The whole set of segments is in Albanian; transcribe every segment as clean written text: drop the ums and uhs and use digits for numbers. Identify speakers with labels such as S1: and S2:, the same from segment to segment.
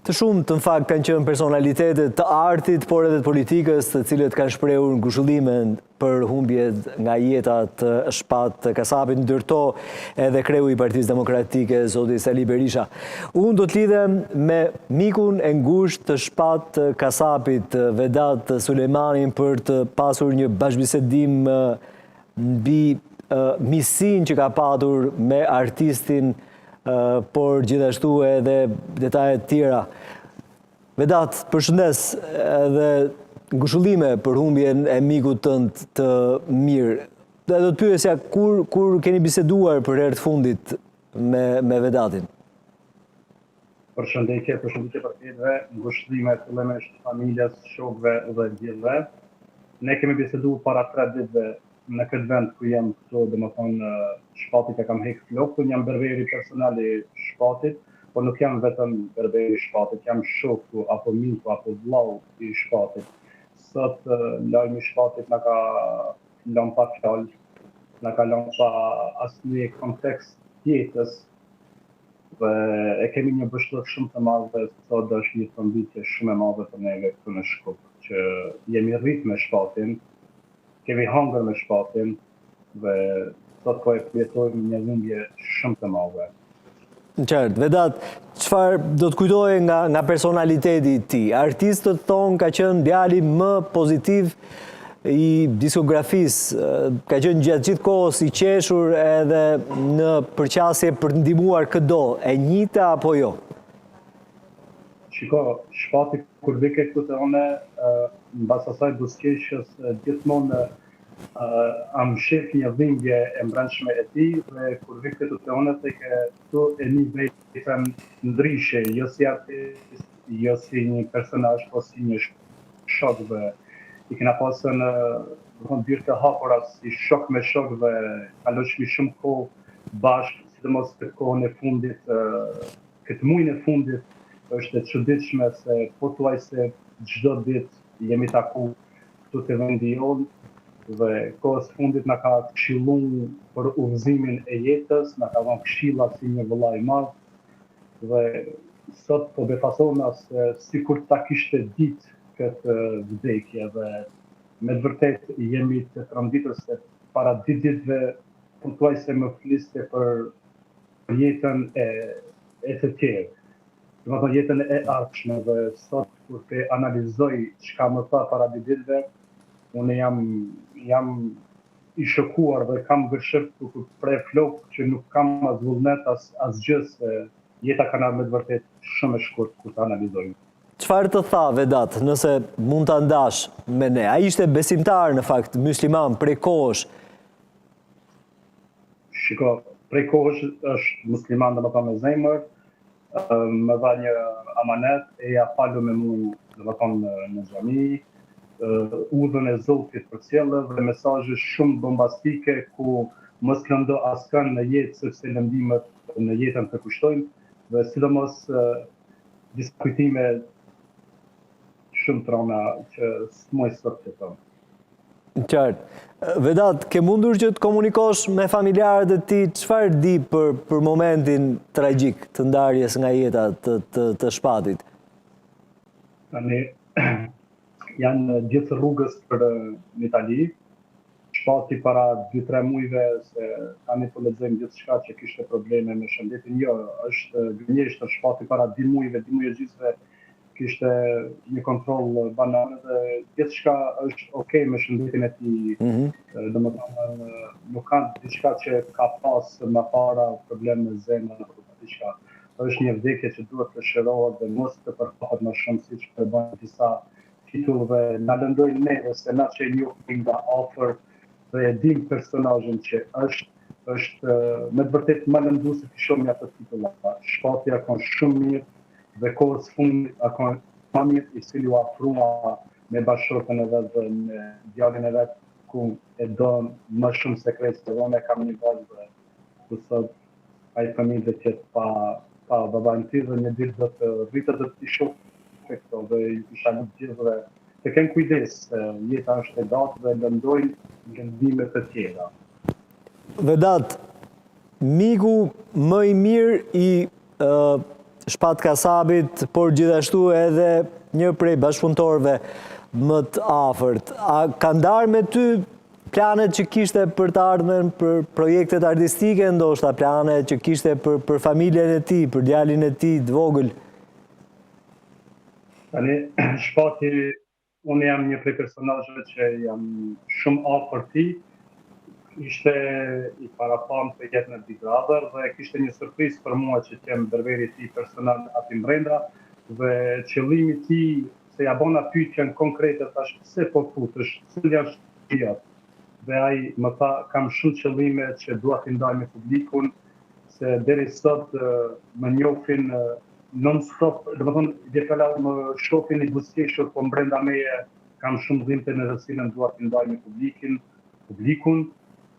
S1: Të shumë të në fakt kanë qenë personalitetet të artit, por edhe të politikës, të cilët kanë shprehur ngushëllime për humbjet nga jeta të Shpat Kasapit, ndërto edhe kreu i Partisë Demokratike, zoti Sali Berisha. Unë do të lidhem me mikun e ngushtë të Shpat Kasapit, Vedat Sulejmanin, për të pasur një bashkëbisedim mbi misin që ka patur me artistin, por gjithashtu edhe detajet tjera. Vedat, përshëndes edhe ngushëllime për humbjen e mikut tënd të mirë. Do të pyesja kur keni biseduar për herë të fundit me Vedatin?
S2: Përshëndetje partnerëve, ngushëllime fillimisht familjes, shokëve dhe gjithëve. Ne kemi biseduar para 3 ditëve në këtë vend ku jam këtu, domethënë Shpatit e kam heq flokun, jam berberi personali Shpatit, por nuk jam vetëm berberi Shpatit, jam shoku apo miku apo vllau i Shpatit. Sot lajmi i Shpatit na ka lënë pa fjalë, na ka lënë pa asnjë kontekst jetës. Dhe e kemi një vështirësi shumë të madhe, sot është një trembitje shumë e madhe për neve këtu në Shkup, që jemi rrit me Shpatin, kemi hangër me Shpatin dhe sot po e jetojmë një humbje shumë të madhe.
S1: Qartë, Vedat, çfarë do të kujtoje nga personaliteti i tij? Artistët thonë ka qenë djali më pozitiv i diskografisë, ka qenë gjatë gjithë kohës i qeshur edhe në përqasje për të ndihmuar çdo, e njëjta apo jo?
S2: Shiko, Shpati kur vike këtu te une, mbas asaj buzëqeshjes gjithmonë am shef një dhimbje e mbrëmshme e tij, dhe kur vike këtu te une këtu e një vetëm ndryshe, jo si artist, jo si një personazh, po si një shok. Dhe i kena pasur në dyert të hapura si shok me shok dhe kaloshmi shumë kohë bashkë, sidomos këtë kohën e fundit, këtë muajin e fundit. Është e çuditshme se pothuajse çdo ditë jemi taku këtu te vendi jonë dhe kohës fundit na ka këshilluar për udhëzimin e jetës, na ka dhënë këshilla si një vëllai i madh dhe sot po befasona se sikur ta kishte ditë këtë vdekje dhe me të vërtetë jemi të tramditur se para 2 ditëve pothuajse më fliste për jetën e të tjerë. Do të jetën e ardhshme dhe sot kur të analizoj çka më tha para 2 ditëve, unë jam i shokuar dhe kam gërshër kur prej flok që nuk kam as vullnet as gjë, se jeta ka me të vërtet shumë e shkurt kur të analizojmë.
S1: Çfarë të tha Vedat, nëse mund ta ndash me ne? Ai ishte besimtar në fakt, musliman prej kohësh.
S2: Shiko, prej kohësh është musliman domethënë me zemër. Më dha një amanet, e ja falu me mu në xhami, udhën e Zotit për sjellë dhe mesazhe shumë bombastike ku mos këndo askën në jetë, sepse lëndimet në jetën të kushtojnë, dhe sidomos disa kujtime shumë trona që s'moj sot të thonë.
S1: Qartë. Vedat, ke mundur që të komunikosh me familjarët e ti, çfarë di për momentin tragjik të ndarjes nga jeta të Shpatit?
S2: Tani janë gjithë rrugës për në Itali. Shpati para 2-3 muajve, se tani po lexojmë gjithçka që kishte probleme me shëndetin. Jo, është gënjeshtër. Shpati para 2 muajve gjysmë kishte një kontroll banar dhe gjithçka është okay me shëndetin e tij. Domethënë nuk ka diçka që ka pas më para problem me zemrën apo diçka. Është një vdekje që duhet të shërohet dhe mos të përfaqet më shumë siç po bën disa titullve. Na lëndojnë neve se na që njohim nga afër dhe e dim personazhin që është me të vërtetë më lënduese të shohim ato titulla. Shpati ka shumë mirë dhe kohës fundit ka familjen i cili u afrua me bashkëshortën e vet dhe me djalin e vet, ku e don më shumë sekret se unë kam një vajzë ku sot ai familje që pa babain tij dhe një ditë do të rritet do të shoh këto dhe isha në gjithë dhe të kenë kujdes, jeta është e datë dhe lëndojnë lëndime të tjera.
S1: Vedat, miku më i mirë i Shpat Kasabit, por gjithashtu edhe një prej bashkëpunëtorëve më të afërt. A ka ndarë me ty planet që kishte për të ardhmen, për projektet artistike, ndoshta planet që kishte për familjen e tij, për djalin e tij të vogël?
S2: Tani, Shpati, unë jam një prej personazheve që jam shumë afër tij. Ishte i parafam të jetë në Big Brother dhe kishte një surprizë për mua që kem dërveri ti personal aty mbrenda dhe qëllimi ti se ja bona pyetjen konkrete tash pse po futesh, cilë janë shtëpiat. Dhe ai më tha kam shumë qëllime që dua t'i ndaj me publikun se deri sot më njohin non-stop, domethënë djefala më shohin i buzëqeshur po mbrenda meje kam shumë dhimbje në të cilën dua t'i ndaj me publikun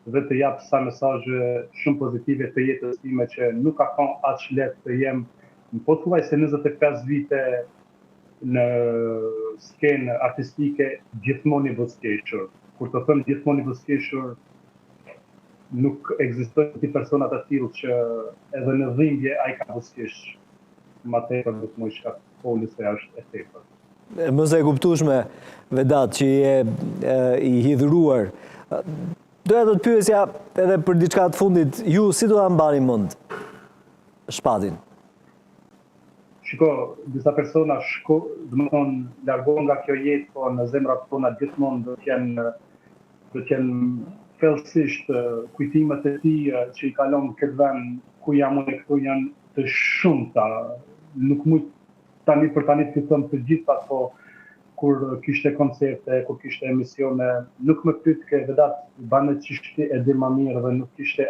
S2: dhe të jap sa mesazhe shumë pozitive të jetës time që nuk ka qenë aq lehtë të jem po thuaj se 25 vite në skenë artistike gjithmonë i buzëqeshur. Kur të them gjithmonë i buzëqeshur, nuk ekzistojnë ti persona të tillë që edhe në dhimbje ai ka buzëqesh. Ma tepër nuk më shka foli se është e tepër.
S1: Mëse e kuptueshme, Vedat, që je i hidhruar. Doja të pyesja edhe për diçka të fundit, ju si do ta mbani mend Shpatin?
S2: Shiko, disa persona largohen nga kjo jetë, po në zemrat tona gjithmonë do të jenë thellësisht kujtimet e tij që i kalon këtë vend ku jam unë këtu janë të shumta. Nuk mund tani të them të gjitha, po kur kishte koncerte, kur kishte emisione, nuk më pyet ke Vedat, banë çishti e di më mirë dhe nuk kishte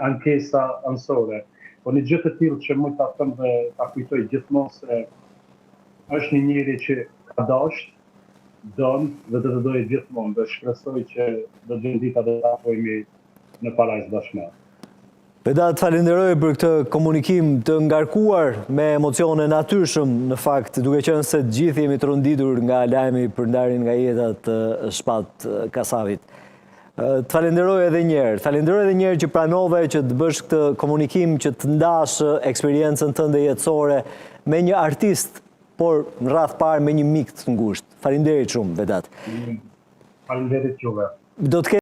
S2: ankesa anësore. Po një gjë të tillë që mund ta them dhe ta kujtoj gjithmonë se është një njeri që ka dashur, don dhe do të dojë gjithmonë dhe shpresoj që do të dita të takohemi në palaz bashkë.
S1: Vedat, falenderoj për këtë komunikim të ngarkuar me emocione natyrshëm, në fakt, duke qenë se të gjithë jemi të rënditur nga lajmi për ndarjen nga jeta të Shpat Kasabit. Të falenderoj edhe njerë që pranove që të bësh këtë komunikim, që të ndash eksperiencën tënde jetësore me një artist, por në radh parë me një mik të ngushtë. Falenderit shumë, Vedat.
S2: Falenderit juve.